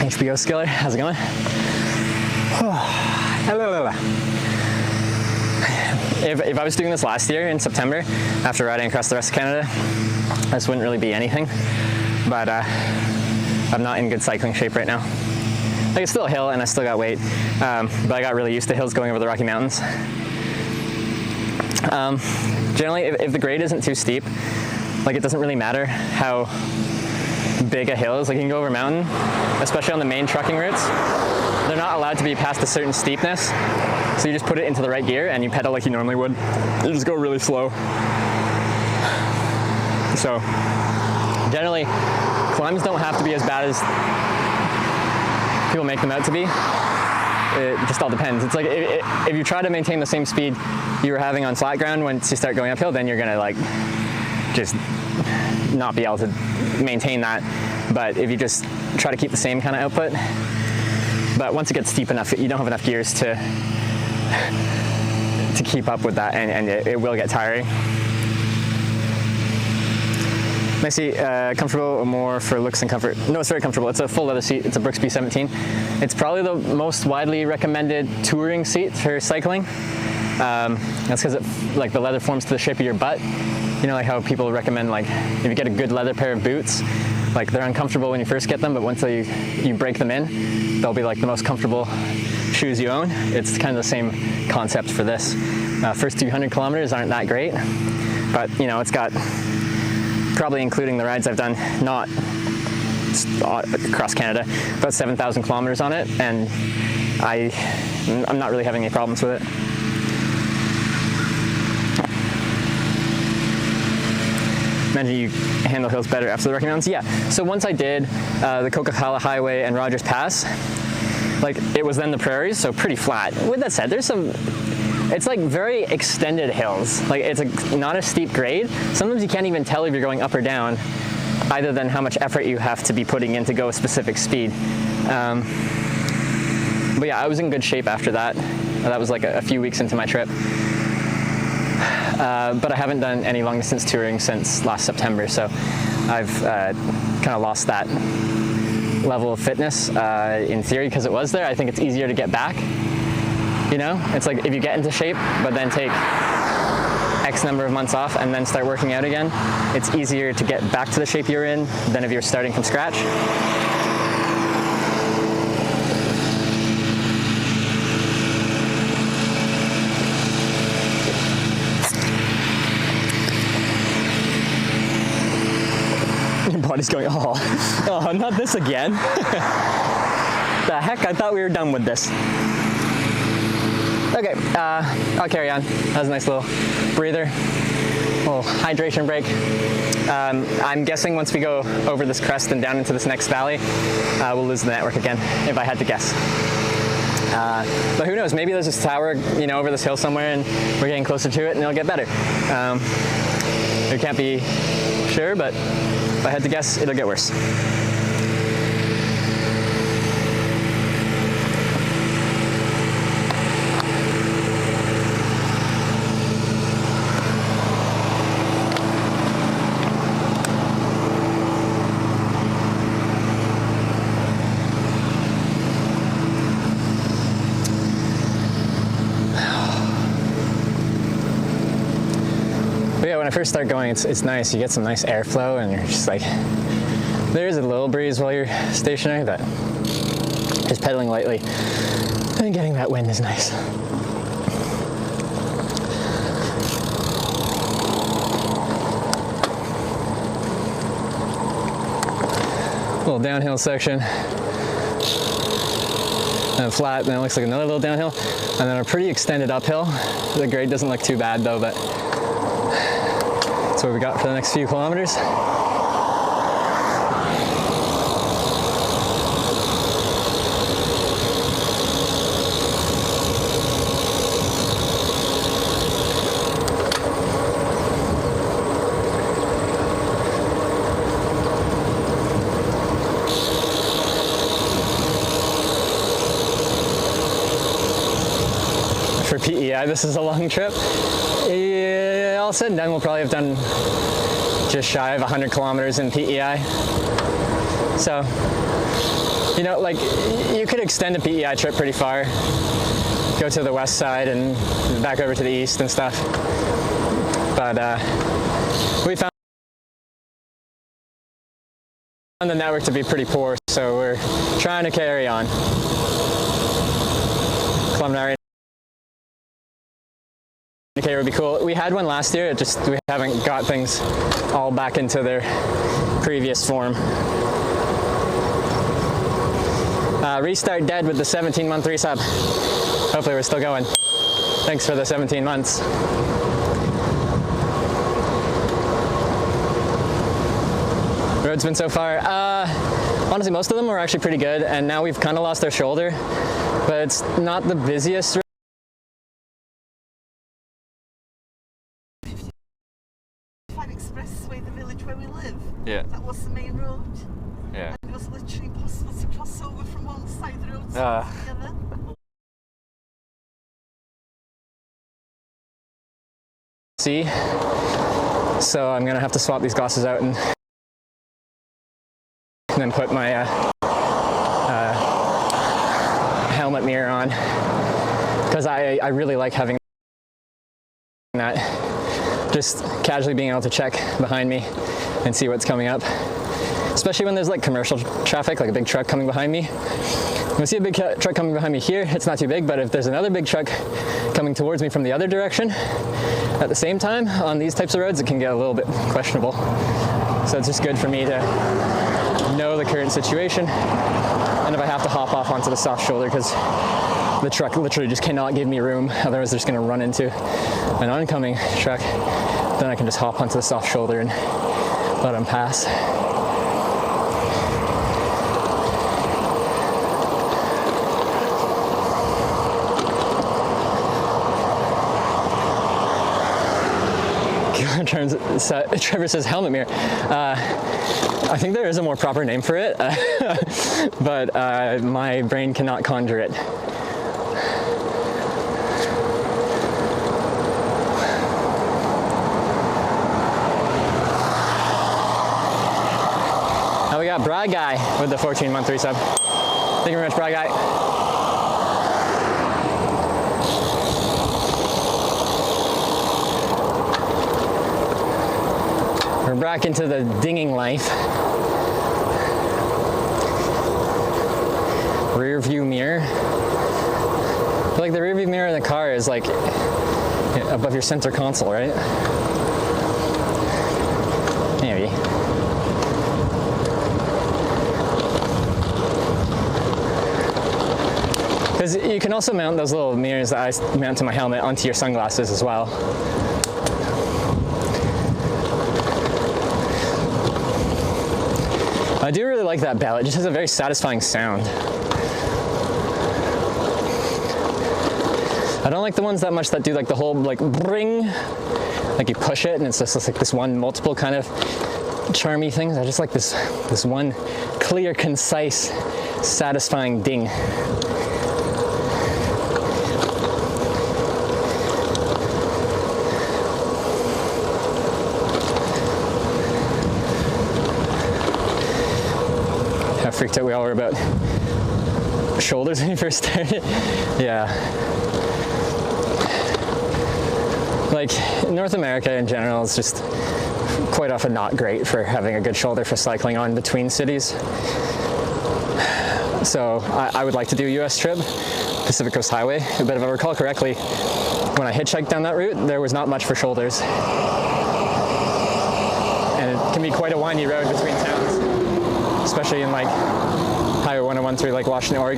HBO Skiller, how's it going? If I was doing this last year in September, after riding across the rest of Canada, this wouldn't really be anything, but I'm not in good cycling shape right now. Like, it's still a hill and I still got weight, but I got really used to hills going over the Rocky Mountains. Generally, if the grade isn't too steep, like, it doesn't really matter how big a hill is. Like, you can go over a mountain, especially on the main trucking routes. They're not allowed to be past a certain steepness, so you just put it into the right gear and you pedal like you normally would. You just go really slow. So generally, climbs don't have to be as bad as people make them out to be. It just all depends. It's like if you try to maintain the same speed you were having on flat ground once you start going uphill, then you're gonna like just not be able to maintain that. But if you just try to keep the same kind of output, but once it gets steep enough, you don't have enough gears to keep up with that, and it will get tiring. Nicely comfortable, or more for looks and comfort? No, it's very comfortable. It's a full leather seat. It's a Brooks B17. It's probably the most widely recommended touring seat for cycling. That's because like the leather forms to the shape of your butt. You know, like how people recommend, like, if you get a good leather pair of boots, like, they're uncomfortable when you first get them, but once you break them in, they'll be like the most comfortable shoes you own. It's kind of the same concept for this. First 200 kilometers aren't that great, but you know, it's got, probably including the rides I've done, not across Canada, about 7,000 kilometers on it, and I'm not really having any problems with it. Imagine you handle hills better after the Rocky Mountains. Yeah, so once I did the Coca-Cola Highway and Rogers Pass, like, it was then the prairies, so pretty flat. With that said, there's some, it's like very extended hills. Like, it's not a steep grade. Sometimes you can't even tell if you're going up or down, other than how much effort you have to be putting in to go a specific speed. But yeah, I was in good shape after that. That was like a few weeks into my trip. But I haven't done any long distance touring since last September, so I've kind of lost that level of fitness in theory, because it was there. I think it's easier to get back, you know? It's like if you get into shape, but then take X number of months off and then start working out again, it's easier to get back to the shape you're in than if you're starting from scratch. Body's going, oh, not this again. The heck, I thought we were done with this. Okay, I'll carry on. That was a nice little breather, little hydration break. I'm guessing once we go over this crest and down into this next valley, we'll lose the network again, if I had to guess. But who knows, maybe there's this tower, you know, over this hill somewhere, and we're getting closer to it and it'll get better. We can't be sure, but if I had to guess, it'll get worse. Yeah, when I first start going, it's nice. You get some nice airflow, and you're just like, there's a little breeze while you're stationary, but just pedaling lightly and getting that wind is nice. Little downhill section, and flat, then it looks like another little downhill, and then a pretty extended uphill. The grade doesn't look too bad though, but that's what we got for the next few kilometers. For PEI, this is a long trip. Yeah, all said and done, we'll probably have done just shy of 100 kilometers in PEI. So You know, like, you could extend a PEI trip pretty far. Go to the west side and back over to the east and stuff. But we found the network to be pretty poor, so we're trying to carry on. Gonder RT would be cool. We had one last year, we haven't got things all back into their previous form. Restart dead with the 17-month resub. Hopefully we're still going. Thanks for the 17 months. Road's been so far. Honestly, most of them were actually pretty good, and now we've kind of lost our shoulder, but it's not the busiest. Expressway, the village where we live. Yeah. That was the main road. Yeah. And it was literally impossible to cross over from one side of the road to the other. See? So I'm gonna have to swap these glasses out and then put my helmet mirror on, because I really like having that, just casually being able to check behind me and see what's coming up, especially when there's like commercial traffic, like a big truck coming behind me. If I see a big truck coming behind me here, it's not too big, but if there's another big truck coming towards me from the other direction at the same time on these types of roads, it can get a little bit questionable. So it's just good for me to know the current situation, and if I have to hop off onto the soft shoulder because the truck literally just cannot give me room, otherwise they're just going to run into an oncoming truck, then I can just hop onto the soft shoulder and let them pass. Trevor says helmet mirror. I think there is a more proper name for it, but my brain cannot conjure it. Now we got Brad Guy with the 14-month resub. Thank you very much, Brad Guy. We're back into the dinging life. Rear view mirror. I feel like the rear view mirror in the car is like above your center console, right? Maybe. Because you can also mount those little mirrors that I mount to my helmet onto your sunglasses as well. I do really like that bell. It just has a very satisfying sound. I don't like the ones that much that do like the whole like bring, like you push it and it's just like this one multiple kind of charmy things. I just like this one clear, concise, satisfying ding. How freaked out we all were about shoulders when you first started. Yeah. Like, North America in general is just quite often not great for having a good shoulder for cycling on between cities. So I would like to do a US trip, Pacific Coast Highway, but if I recall correctly, when I hitchhiked down that route, there was not much for shoulders. And it can be quite a windy road between towns, especially in like Highway 101 through like Washington, Oregon.